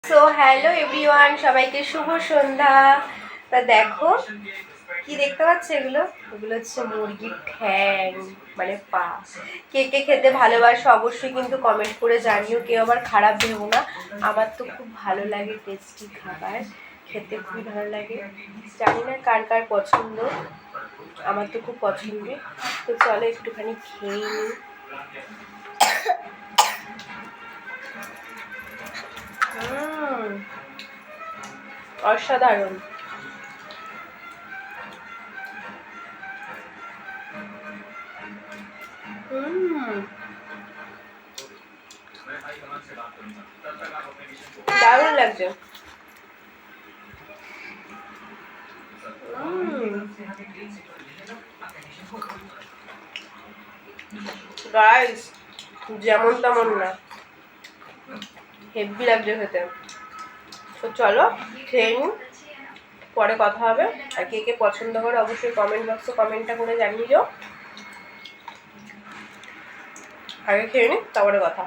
So hello everyone, সবাইকে শুভ সন্ধ্যা। তা দেখো কি দেখতে পাচ্ছ, এগুলো এগুলো হচ্ছে মুরগির ঠ্যাং, মানে পা। কে কে খেতে ভালোবাসো অবশ্যই কিন্তু কমেন্ট করে জানিও, কেউ আবার খারাপ ভেবো না। আমার তো খুব ভালো লাগে, টেস্টি খাবার খেতে খুবই ভালো লাগে। জানি না কার কার পছন্দ, আমার তো খুব পছন্দ। তো চলো একটুখানি খেয়ে নিই। অসাধারণ। দারুণ লাগছে। গাইস যেমন তেমন না, হেভি লাগছে খেতে। তো চলো খেয়ে নিই, পরে কথা হবে। আর কে কে পছন্দ করে অবশ্যই কমেন্ট বক্সে কমেন্টটা করে জানিয়ে দিও। আগে খেয়ে নিই, তারপরে কথা।